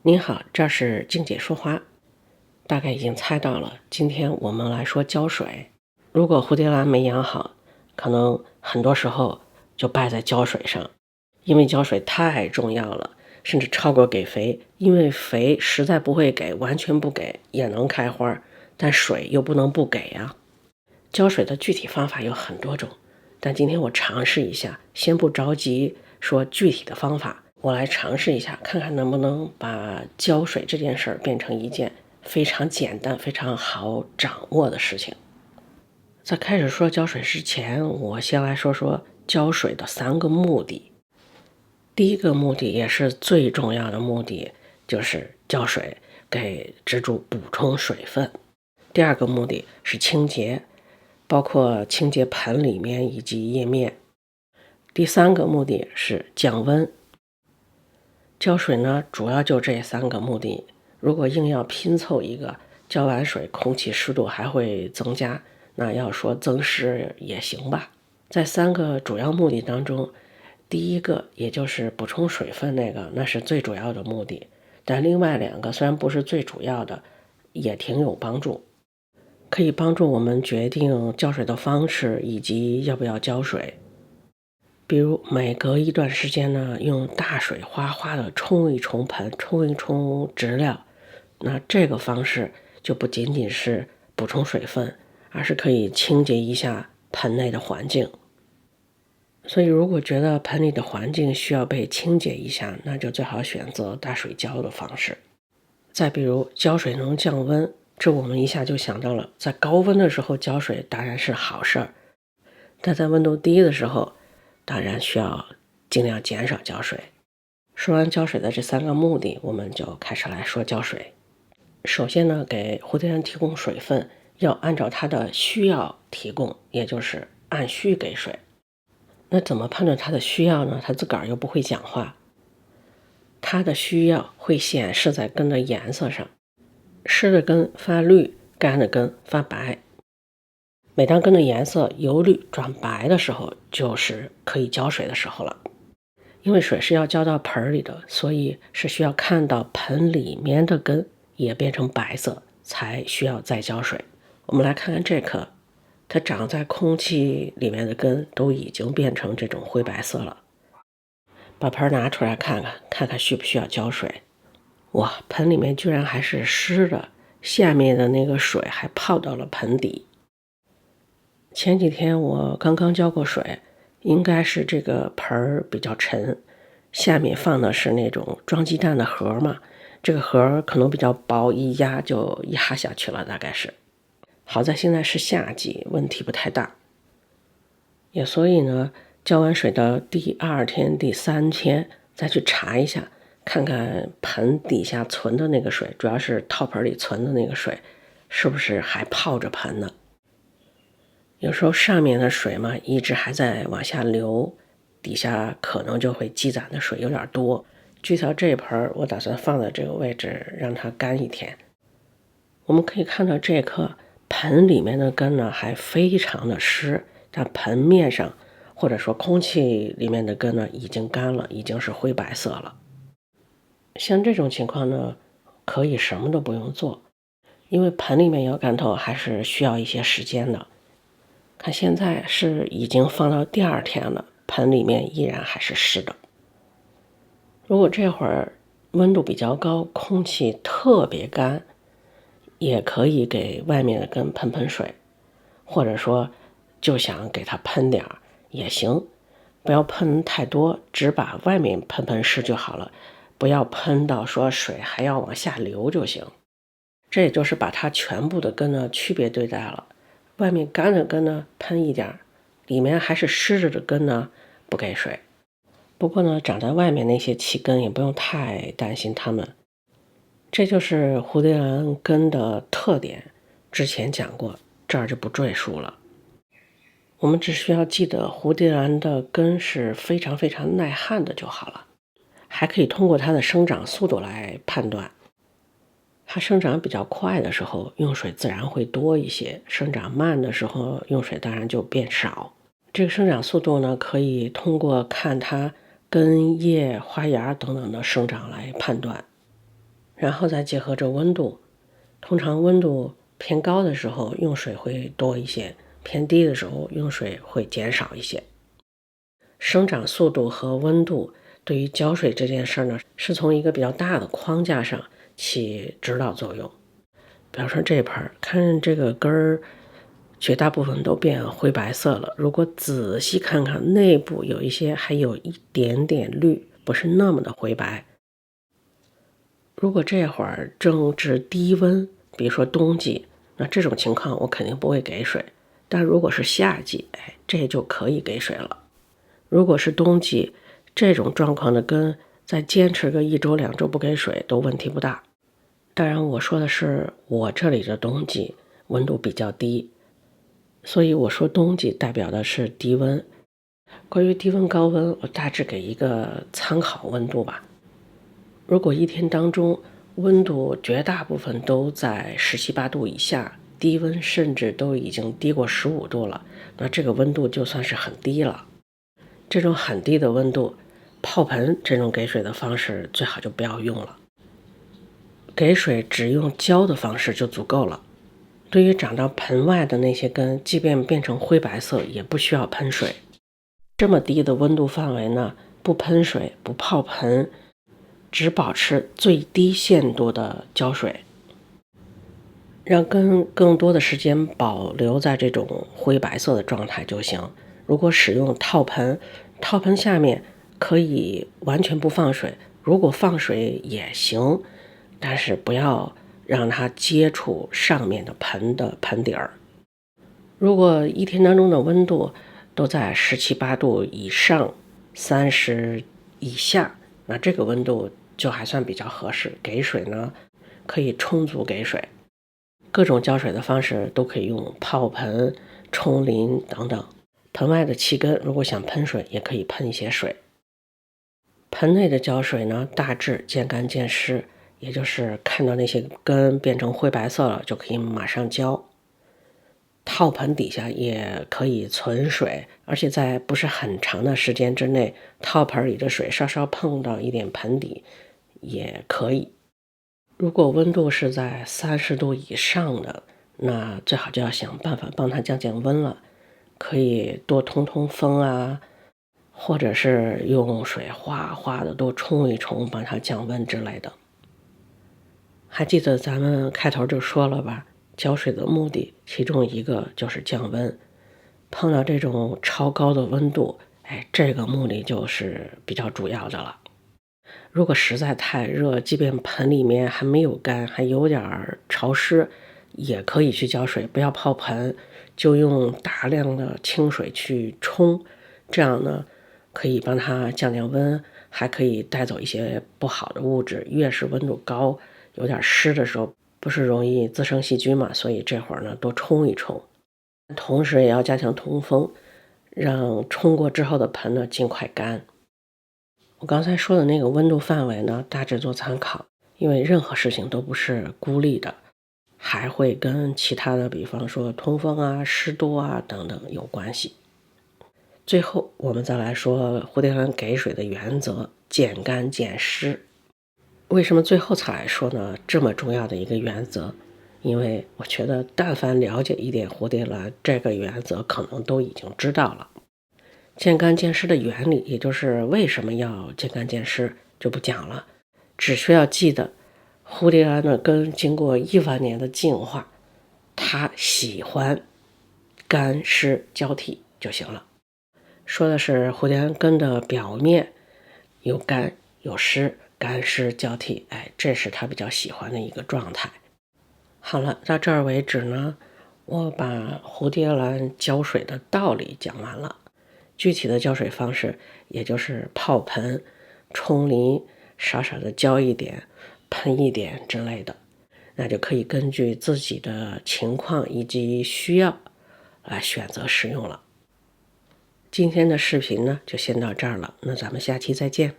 您好，这是静姐说花。大概已经猜到了，今天我们来说浇水。如果蝴蝶兰没养好，可能很多时候就败在浇水上，因为浇水太重要了，甚至超过给肥。因为肥实在不会给，完全不给也能开花，但水又不能不给呀。浇水的具体方法有很多种，但今天我尝试一下，先不着急说具体的方法。我来尝试一下，看看能不能把浇水这件事儿变成一件非常简单、非常好掌握的事情。在开始说浇水之前，我先来说说浇水的3个目的。第一个目的也是最重要的目的，就是浇水给植株补充水分。第二个目的是清洁，包括清洁盆里面以及叶面。第3个目的是降温。浇水呢，主要就这3个目的。如果硬要拼凑一个，浇完水空气湿度还会增加，那要说增湿也行吧。在3个主要目的当中，第一个也就是补充水分那是最主要的目的，但另外2个虽然不是最主要的，也挺有帮助，可以帮助我们决定浇水的方式以及要不要浇水。比如每隔一段时间呢，用大水哗哗的冲一冲盆，冲一冲植料，那这个方式就不仅仅是补充水分，而是可以清洁一下盆内的环境。所以如果觉得盆里的环境需要被清洁一下，那就最好选择大水浇的方式。再比如浇水能降温，这我们一下就想到了，在高温的时候浇水当然是好事儿，但在温度低的时候当然需要尽量减少浇水。说完浇水的这3个目的，我们就开始来说浇水。首先呢，给蝴蝶兰提供水分要按照它的需要提供，也就是按需给水。那怎么判断它的需要呢？它自个儿又不会讲话。它的需要会显示在根的颜色上，湿的根发绿，干的根发白。每当根的颜色由绿转白的时候，就是可以浇水的时候了。因为水是要浇到盆里的，所以是需要看到盆里面的根也变成白色，才需要再浇水。我们来看看这颗，它长在空气里面的根都已经变成这种灰白色了。把盆拿出来看看，看看需不需要浇水。哇，盆里面居然还是湿的，下面的那个水还泡到了盆底。前几天我刚刚浇过水，应该是这个盆儿比较沉，下面放的是那种装鸡蛋的盒嘛，这个盒可能比较薄，一压就压下去了，大概是。好在现在是夏季，问题不太大。也所以呢，浇完水的第2天、第3天再去查一下，看看盆底下存的那个水，主要是套盆里存的那个水，是不是还泡着盆呢？有时候上面的水嘛，一直还在往下流，底下可能就会积攒的水有点多。锯条这盆我打算放在这个位置，让它干1天。我们可以看到这颗盆里面的根呢还非常的湿，但盆面上或者说空气里面的根呢已经干了，已经是灰白色了。像这种情况呢，可以什么都不用做，因为盆里面有干透还是需要一些时间的。看现在是已经放到第2天了，盆里面依然还是湿的。如果这会儿温度比较高，空气特别干，也可以给外面的根喷喷水，或者说就想给它喷点儿也行，不要喷太多，只把外面喷喷湿就好了，不要喷到说水还要往下流就行。这也就是把它全部的根呢区别对待了。外面干的根呢喷一点，里面还是湿着的根呢不给水。不过呢，长在外面那些气根也不用太担心它们。这就是蝴蝶兰根的特点，之前讲过，这儿就不赘述了。我们只需要记得蝴蝶兰的根是非常非常耐旱的就好了，还可以通过它的生长速度来判断。它生长比较快的时候，用水自然会多一些；生长慢的时候，用水当然就变少。这个生长速度呢，可以通过看它根叶、花芽等等的生长来判断。然后再结合着温度，通常温度偏高的时候用水会多一些，偏低的时候用水会减少一些。生长速度和温度对于浇水这件事呢，是从一个比较大的框架上起指导作用。比方说这盆，看这个根儿绝大部分都变灰白色了，如果仔细看看内部有一些还有一点点绿，不是那么的灰白。如果这会儿正值低温，比如说冬季，那这种情况我肯定不会给水。但如果是夏季，这就可以给水了。如果是冬季，这种状况的根再坚持个1周2周不给水都问题不大。当然我说的是我这里的冬季温度比较低，所以我说冬季代表的是低温。关于低温高温，我大致给一个参考温度吧。如果一天当中温度绝大部分都在17、18度以下，低温甚至都已经低过15度了，那这个温度就算是很低了。这种很低的温度，泡盆这种给水的方式最好就不要用了。给水只用浇的方式就足够了。对于长到盆外的那些根，即便变成灰白色也不需要喷水。这么低的温度范围呢，不喷水不泡盆，只保持最低限度的浇水，让根更多的时间保留在这种灰白色的状态就行。如果使用套盆，套盆下面可以完全不放水，如果放水也行，但是不要让它接触上面的盆的盆底儿。如果一天当中的温度都在17、18度以上，30以下，那这个温度就还算比较合适。给水呢，可以充足给水。各种浇水的方式都可以用泡盆、冲淋等等。盆外的气根如果想喷水，也可以喷一些水。盆内的浇水呢，大致见干见湿，也就是看到那些根变成灰白色了，就可以马上浇。套盆底下也可以存水，而且在不是很长的时间之内，套盆里的水稍稍碰到一点盆底也可以。如果温度是在30度以上的，那最好就要想办法帮它降降温了。可以多通通风啊，或者是用水哗哗的多冲一冲，帮它降温之类的。还记得咱们开头就说了吧，浇水的目的其中一个就是降温。碰到这种超高的温度，这个目的就是比较主要的了。如果实在太热，即便盆里面还没有干，还有点潮湿，也可以去浇水，不要泡盆，就用大量的清水去冲，这样呢可以帮它降降温，还可以带走一些不好的物质。越是温度高有点湿的时候，不是容易滋生细菌嘛，所以这会儿呢多冲一冲。同时也要加强通风，让冲过之后的盆呢尽快干。我刚才说的那个温度范围呢，大致做参考，因为任何事情都不是孤立的，还会跟其他的，比方说通风啊、湿度啊等等有关系。最后我们再来说蝴蝶兰给水的原则，见干见湿。为什么最后才来说呢？这么重要的一个原则，因为我觉得但凡了解一点蝴蝶兰，这个原则可能都已经知道了。见干见湿的原理，也就是为什么要见干见湿就不讲了，只需要记得蝴蝶兰的根经过1万年的进化，它喜欢干湿交替就行了。说的是蝴蝶兰根的表面有干有湿，干湿交替，这是它比较喜欢的一个状态。好了，到这儿为止呢，我把蝴蝶兰浇水的道理讲完了。具体的浇水方式，也就是泡盆、冲淋，少少的浇一点、喷一点之类的，那就可以根据自己的情况以及需要来选择使用了。今天的视频呢，就先到这儿了，那咱们下期再见。